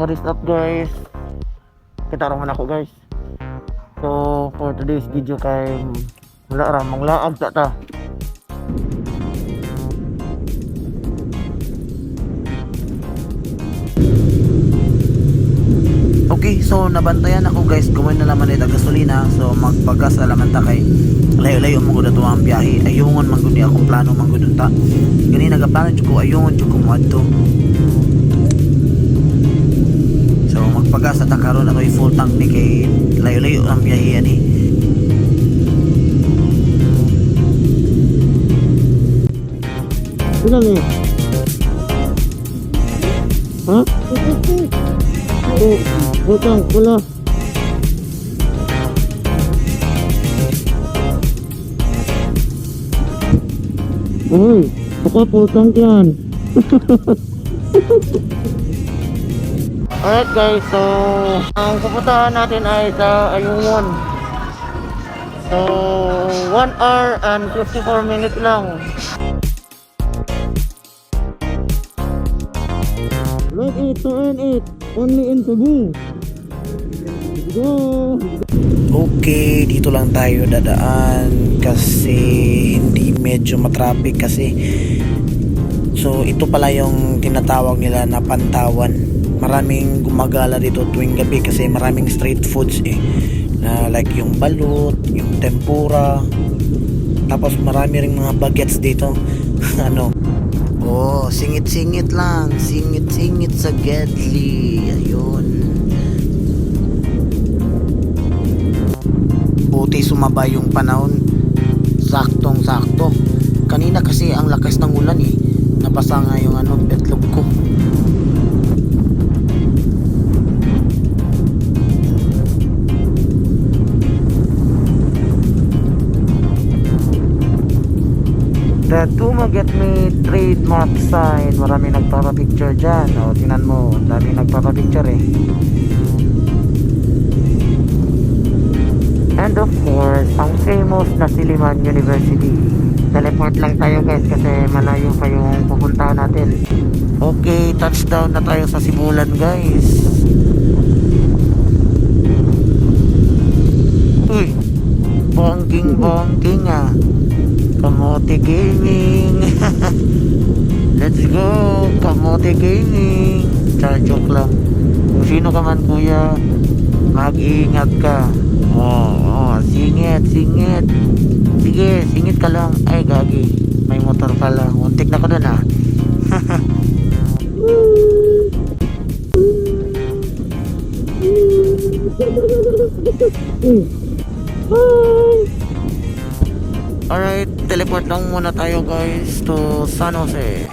what is up guys? Kitarangan ako guys. So for today's video kay wala ra manglaag ta. Okay, so nabantayan ako guys, gawin na naman ita gasolina. So magpagas alaman ta kay layo-layo mo gud ato ang biyahe. Ayungon man gud ni akong plano man gud ta. Gani nagaplano jud ko ayungon jud ko moadto. So magpagas ta karon ato full tank ni kay layo-layo ang biyahe ani. Pila ni? Ha? Butang pula. Uy, baka putang yan. Alright guys, so ang pupuntahan natin ay sa Ayungon. So 1 hour and 54 minutes lang. Like it to earn it, only in Cebu. Go! Okay, dito lang tayo dadaan kasi hindi medyo matraffic kasi. So ito pala yung tinatawag nila na Pantawan. Maraming gumagala dito tuwing gabi kasi maraming street foods na like yung balut, yung tempura. Tapos marami ring mga bagets dito. Oh, singit-singit lang. Singit-singit sa Gedli. Ayun. Buti sumaba yung panahon. Saktong-sakto. Kanina kasi ang lakas ng ulan Nabasa nga yung betlog ko. The Tuma Get Me trademark sign. Marami nagpapapicture dyan. O, tingnan mo. Dami nagpapapicture And of course, ang famous na Silliman University. Teleport lang tayo guys kasi malayo pa yung pupuntahan natin. Okay, touchdown na tayo sa Sibulan guys. Uy, bongking Kamote Gaming. Let's go Kamote Gaming. Joke lang. Kung sino ka man kuya, mag-iingat ka. Singit. Sige, singit ka lang. Ay gagi, may motor pala. Muntik na ko dun Alright, teleport lang muna tayo guys to San Jose.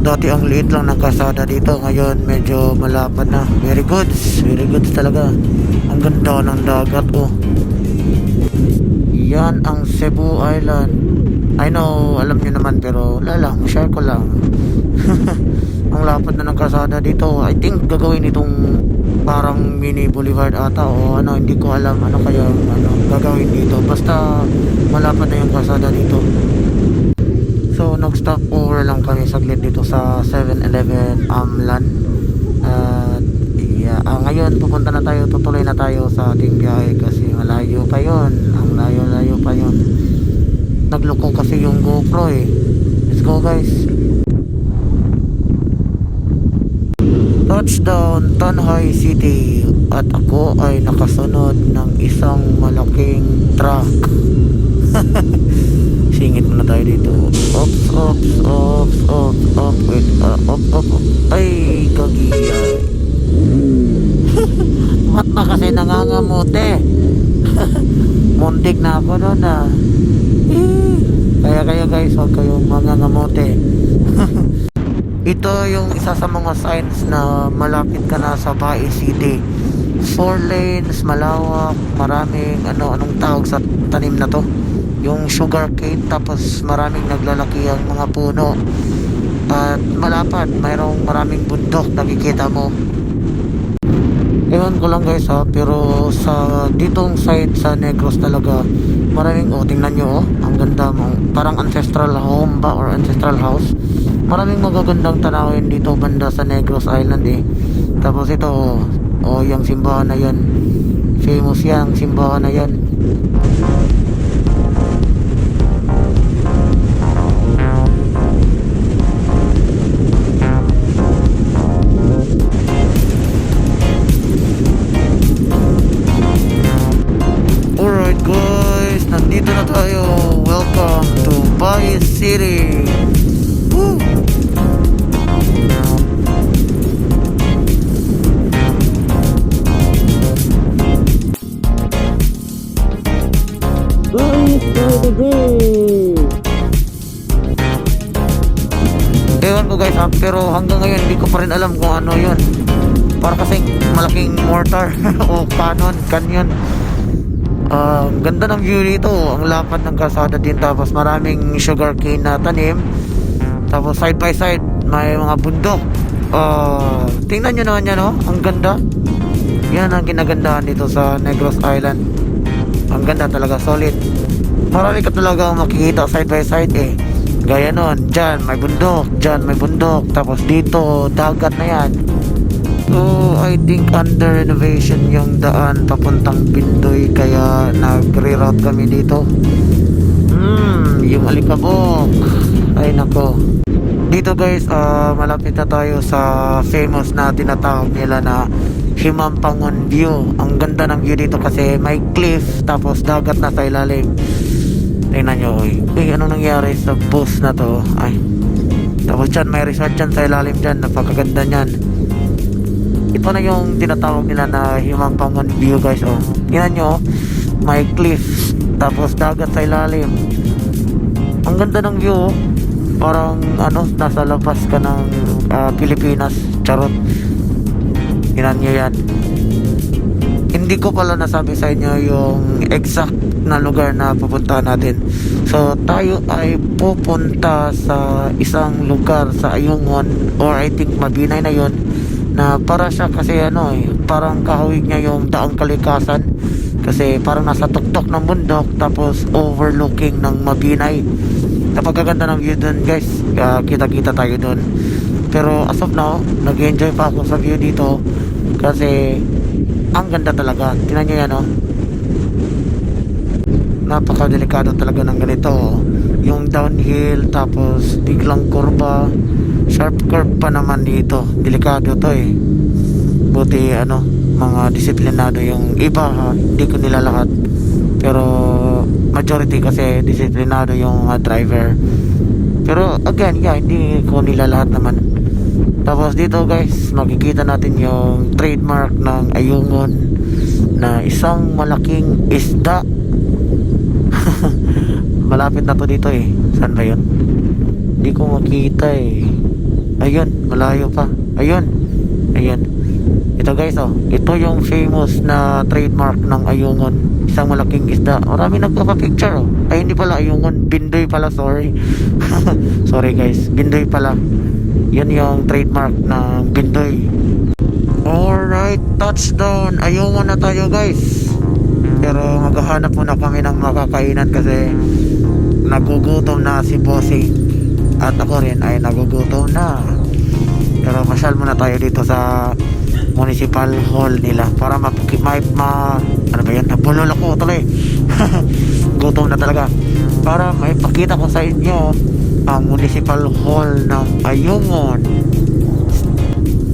Dati ang liit lang ng kalsada dito, ngayon medyo malapad na. Very good talaga. Ang ganda ng dagat Yan ang Cebu Island. I know, alam nyo naman pero share ko lang. Ang lapad na ng kalsada dito. I think gagawin itong parang mini boulevard ata o hindi ko alam kaya gagawin dito. Basta malapad na yung kalsada dito. So nag-stop over lang kami saglit dito sa 7-Eleven Amlan. At ngayon pupunta na tayo, tutuloy na tayo sa ating biyahe kasi malayo pa yon. Ang layo pa yon. Nagloko kasi yung GoPro Let's go guys. Touchdown Tanhay City at ako ay nakasunod ng isang malaking truck. Singit muna tayo dito. Wait, ay kagiyay. Ba't ba kasi nangangamote? Muntik na ako doon Kaya kayo guys, huwag kayong mangangamote. Ito yung isa sa mga signs na malapit ka na sa Bai City. 4 lanes, malawak, maraming anong tawag sa tanim na to? Yung sugar cane, tapos maraming naglalaki ang mga puno. At malapad, mayroong maraming bundok nakikita mo. Ewan ko lang guys pero sa ditong side sa Negros talaga maraming tingnan nyo ang ganda mo, parang ancestral home ba or ancestral house. Maraming magagandang tanawin dito banda sa Negros Island Tapos ito, yung simbahan na yan. Famous yan, simbahan na yan. Alright guys, nandito na tayo. Welcome to Baguio City. Woo! Guys, by the day. Ewan ko guys ha, pero hanggang ngayon hindi ko pa rin alam kung ano yun. Para kasing malaking mortar o canyon. Ganda ng view dito. Ang lapad ng kalsada din. Tapos maraming sugarcane na tanim. Tapos side by side may mga bundok. Tingnan nyo naman yan, oh. Ang ganda. Yan ang ginagandahan dito sa Negros Island. Ang ganda talaga, solid. Marami ka talaga makikita side by side eh. Gaya nun, dyan may bundok, dyan may bundok. Tapos dito, dagat na yan. So, I think under renovation yung daan papuntang Bindoy, kaya nag-reroute kami dito. Yung Alikabok. Ay nako. Dito guys, malapit na tayo sa famous na tinatawag nila na Himampangon View. Ang ganda ng view dito kasi may cliff, tapos dagat na sa ilalim. Tingnan nyo, anong nangyari sa bus na to? Ay. Tapos dyan, may resort dyan sa ilalim dyan. Napakaganda nyan. Ito na yung tinatawag nila na Himampangon View guys. Tingnan nyo, may cliff, tapos dagat sa ilalim. Ang ganda ng view. Parang nasa labas ka ng Pilipinas. Charot. Tingnan nyo yan. Hindi ko pala nasabi sa inyo yung exact na lugar na pupuntahan natin. So tayo ay pupunta sa isang lugar sa Ayungon, or I think Mabinay na yon, na para siya kasi parang kahawig niya yung Daang Kalikasan, kasi parang nasa tuktok ng bundok, tapos overlooking ng Mabinay. Napakaganda ng view dun guys. Kita-kita tayo dun. Pero as of now, nag-enjoy pa ako sa view dito kasi ang ganda talaga. Tingnan nyo yan, napakadelikado talaga ng ganito. Yung downhill, tapos biglang kurba, sharp curve pa naman dito. Delikado to eh. Buti mga disiplinado yung iba ha. Hindi ko nila lahat, pero majority kasi disiplinado yung mga driver. Pero again, hindi ko nila lahat naman. Tapos dito guys, makikita natin yung trademark ng Ayungon na isang malaking isda. Malapit na to dito eh. Saan ba yun? Hindi ko makita eh. Ayun, malayo pa. Ayun. Ito guys, ito yung famous na trademark ng Ayungon. Isang malaking isda. Marami nagpapapicture. Ay, hindi pala Ayungon, Bindoy pala, sorry. Sorry guys, Bindoy pala. Yan yung trademark ng Bindoy. Alright, touchdown. Ayungon na tayo guys. Pero maghahanap muna kami ng makakainan kasi nagugutom na si Bossing. At ako rin ay nagugutom na. Pero masyal muna tayo dito sa municipal hall nila para ano ba yan? Nabulol ako tuloy. Gutom na talaga. Para maipakita ko sa inyo ang municipal hall ng Ayungon.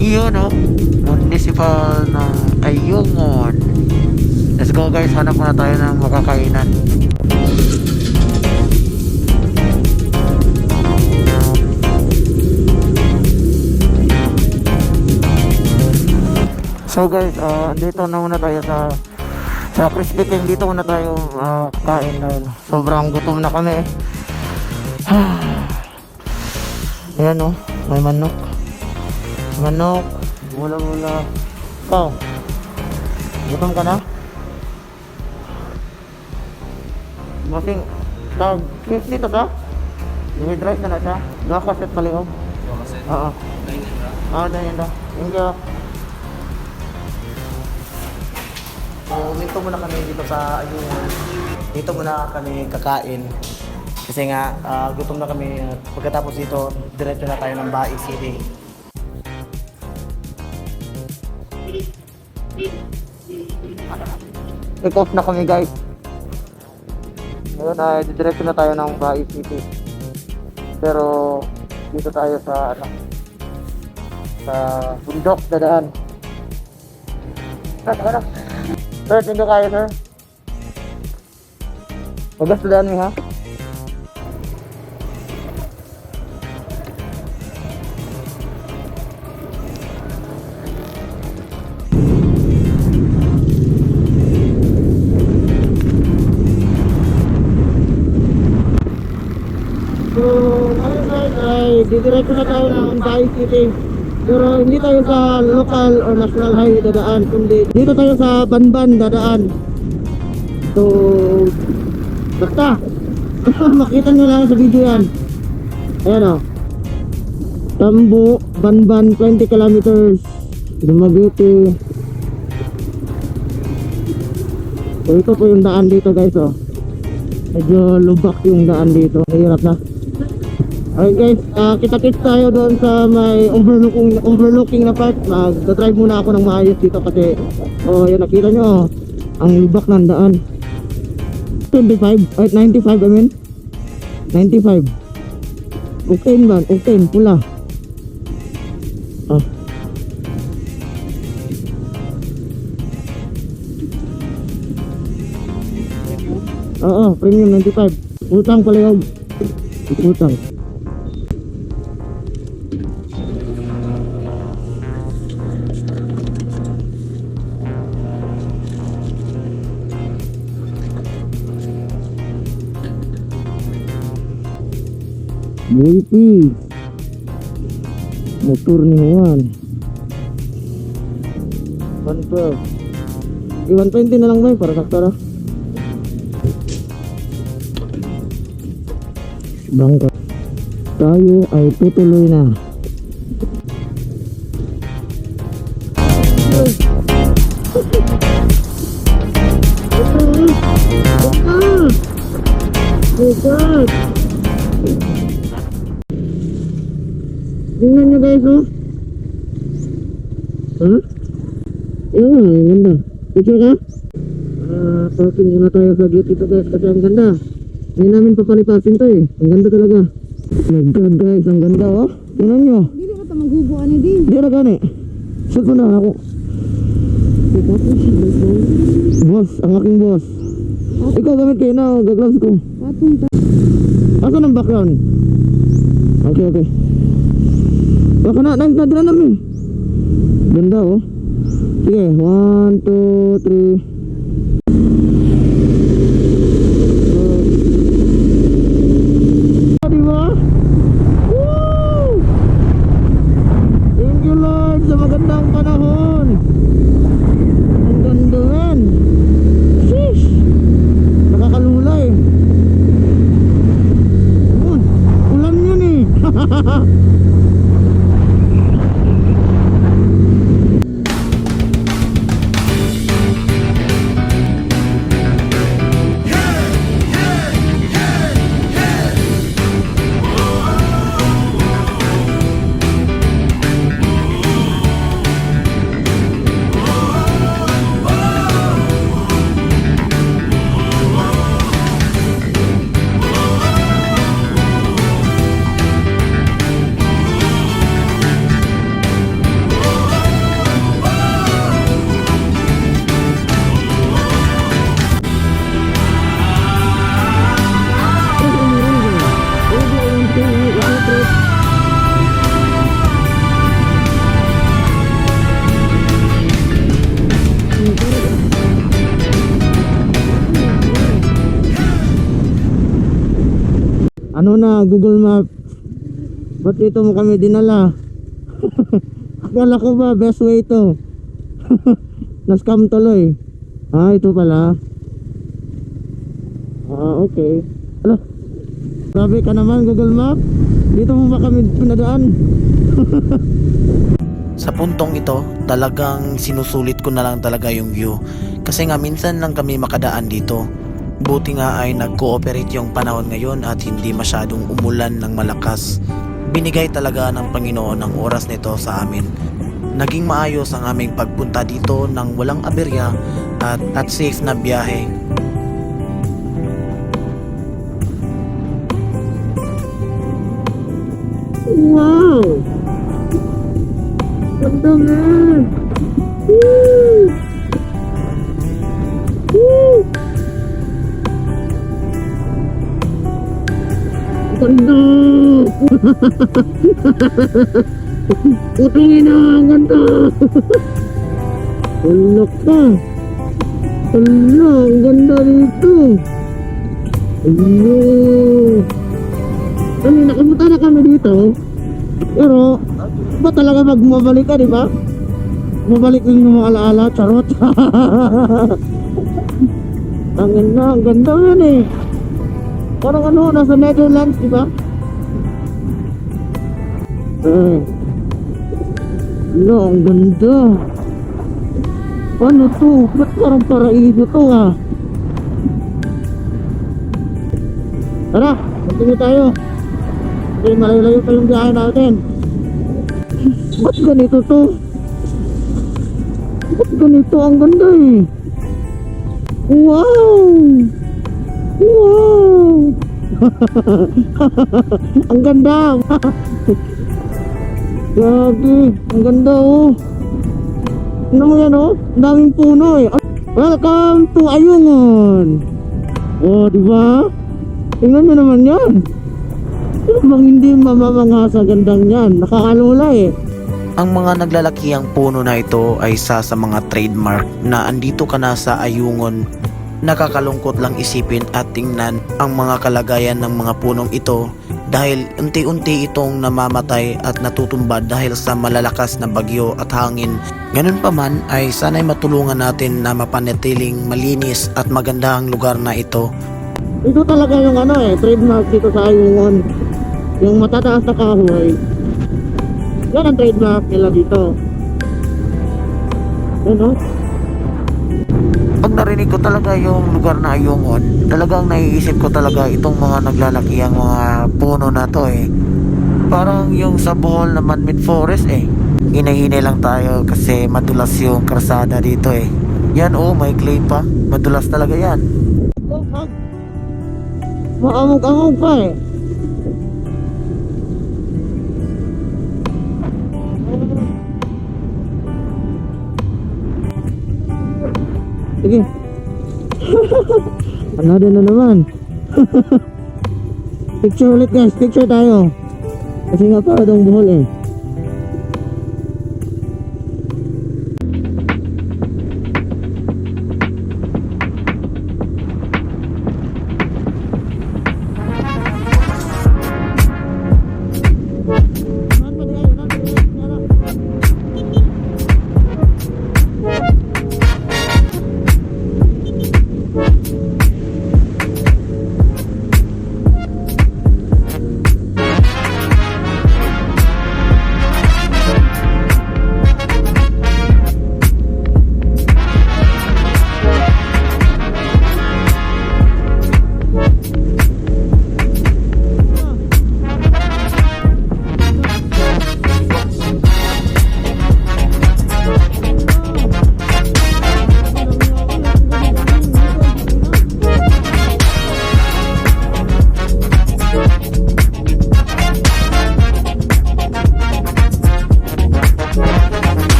Iyon municipal ng Ayungon. Let's go guys, hanap muna tayo ng makakainan. So guys, dito na muna tayo sa Crispy King. Dito muna tayo kain dahil sobrang gutom na kami. Ayan may manok. Mula. Ikaw, gutom ka na? Masing tag 50 to ka? With rice na siya? Dua ka set palihog? Oo. Dahil na. Thank you. So, dito muna kami dito sa Ayungon. Dito muna kami kakain. Kasi nga, gutom na kami. Pagkatapos dito, diretso na tayo ng Baguio City. take off na kami guys. Ngayon ay didiretso na tayo ng Baguio City. Pero dito tayo sa sa bundok dadaan. Sir, dito kayo sir. Wagas dadaan mo ha. So, ngayon guys ay didiretso na tayo ng Baguio City. Pero hindi tayo sa local or national highway dadaan, kundi dito tayo sa Banban dadaan. So, basta makita nyo lang sa video yan. Ayan o, Tambo, Banban, 20 kilometers, Dumaguete. So ito po yung daan dito guys o. Medyo lubak yung daan dito, mahirap na. Alright guys, kita-kits tayo doon sa may overlooking na part. Mag-drive muna ako ng maayos dito kasi yun nakita nyo ang lubak ng daan. 95 I mean 95 octane ba? Octane, pula. Oo, premium 95. Utang pala yun. Utang. Buipi motor ni Juan 112 120 na lang ba para saktara bangka tayo ay tutuloy na. Tingnan nyo guys oh. Ang ganda. Picture ka? Parking muna tayo sa gate ito guys kasi ang ganda. Hindi namin papalipasin to eh. Ang ganda talaga. My God guys, ang ganda oh. Tingnan nyo. Dili ka ta maghubuan ni din. Hindi na gani. Shoot ko na ako. Boss, ang aking boss. Ikaw gamit kayo na, gagloves ko. Patong ta. Asan ang background? Okay. Baka na namin. Ganda oh. Sige, 1, 2, 3. Diba? Woo! Thank you Lord sa magandang panahon. Ang ganda man. Sheesh! Nakakalulay. Ulan yun eh. Ano na, Google Map. Ba't dito mo kami dinala? Akala ko ba best way to. Na-scam tuloy. Ito pala. Okay. Ala, grabe ka naman Google Map. Dito mo ba kami pinadaan? Sa puntong ito, talagang sinusulit ko na lang talaga yung view. Kasi nga minsan lang kami makadaan dito. Buti nga ay nag-cooperate yung panahon ngayon at hindi masyadong umulan ng malakas. Binigay talaga ng Panginoon ang oras nito sa amin. Naging maayos ang aming pagpunta dito ng walang aberya at safe na biyahe. Wow! Ganda man! Woo! Woo! Ganda! Putungin na! Ang ganda! Wala ka! Wala! Ang ganda dito! Wala! Kami nakapunta na kami dito. Pero, ba talaga magmabalik ka, di ba? Mabalik yung mga alaala, charot. Ang ganda yan eh. Parang ano, nasa Netherlands, di ba? Wala, ang ganda. Ano to? Ba't parang paraiso to ah? Tara, magtungo tayo. Okay, malayo-layo pa yung biyahe natin. Ba't ganito to? Ba't ganito? Ang ganda eh. Wow! Wow! Ang ganda! Grabe! Ang ganda oh! Ano mo yan oh? Ang daming puno eh. Welcome to Ayungin! Oh, diba? Tingnan nyo naman yan. Bang hindi mamamanga sa gandang yan. Nakakalula eh. Ang mga naglalakihang puno na ito ay isa sa mga trademark na andito ka na sa Ayungin. Nakakalungkot lang isipin at tingnan ang mga kalagayan ng mga punong ito dahil unti-unti itong namamatay at natutumba dahil sa malalakas na bagyo at hangin. Ganun pa man ay sana'y matulungan natin na mapanatiling malinis at maganda ang lugar na ito. Ito talaga yung ano eh, trademark dito sa Ayungin. Yung matataas na kahoy. Yan ang trademark nila dito. Yan o. Pag narinig ko talaga yung lugar na Ayungin, talagang naiisip ko talaga itong mga naglalakihang mga puno na to eh. Parang yung sa Bohol na man-made forest eh. Hinay-hinay lang tayo kasi madulas yung krasada dito eh. Yan oh, may clay pa. Madulas talaga yan. Maamog-amog pa eh. Sige. Another na naman. Picture ulit guys, picture tayo. Kasi nga para daw Bohol eh.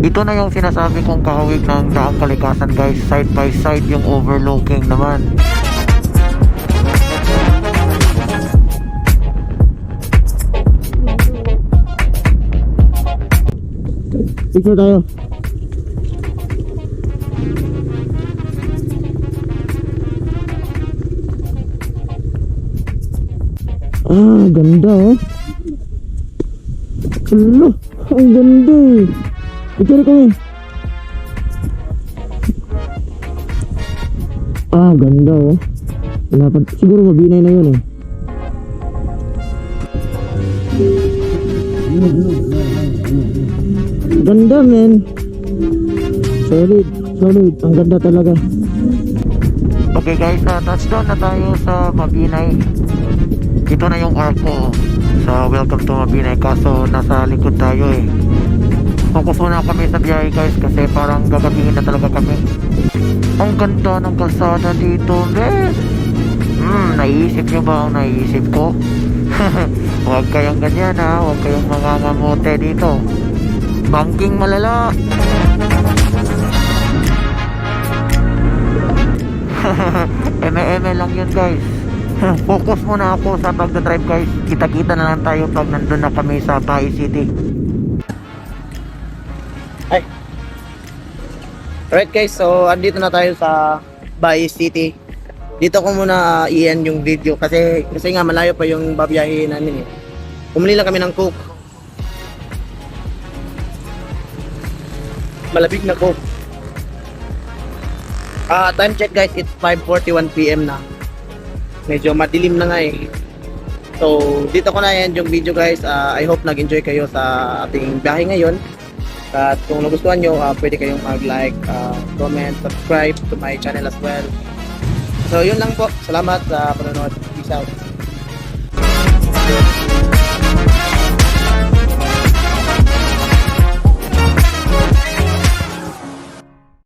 Ito na yung sinasabi kong kahawig ng daang kalikasan guys, side by side yung overlooking naman. Picture tayo. Ah, ganda oh. Hala, ang ganda eh. Picture kami. Ah, ganda oh. Siguro mabinay na yun eh. Ganda men. Solid, solid. Ang ganda talaga. Okay guys, touchdown na tayo sa Mabinay. Ito na yung arko sa Welcome to Mabinay, kaso nasa likod tayo eh. Focus muna kami sa biyahe guys kasi parang gagabihin na talaga kami. Ang ganda ng kalsada dito, men. Naiisip nyo ba ang naiisip ko? Huwag kayong ganyan ha, huwag kayong mangangamote dito. Bangking malala. Eme-eme lang yun guys. Focus muna ako sa pagdadrive guys. Kita-kita na lang tayo pag nandun na kami sa Bahi City. Alright guys, so andito na tayo sa Bahi City. Dito ko muna i-end yung video kasi nga malayo pa yung babiyahin namin eh. Bumili lang kami ng Coke. Malabig na Coke. Time check guys, it's 5:41 PM na. Medyo madilim na nga eh. So, dito ko na end yung video guys. I hope nag-enjoy kayo sa ating biyahe ngayon. At kung nagustuhan nyo, pwede kayong mag-like, comment, subscribe to my channel as well. So, yun lang po. Salamat sa panonood. Peace out.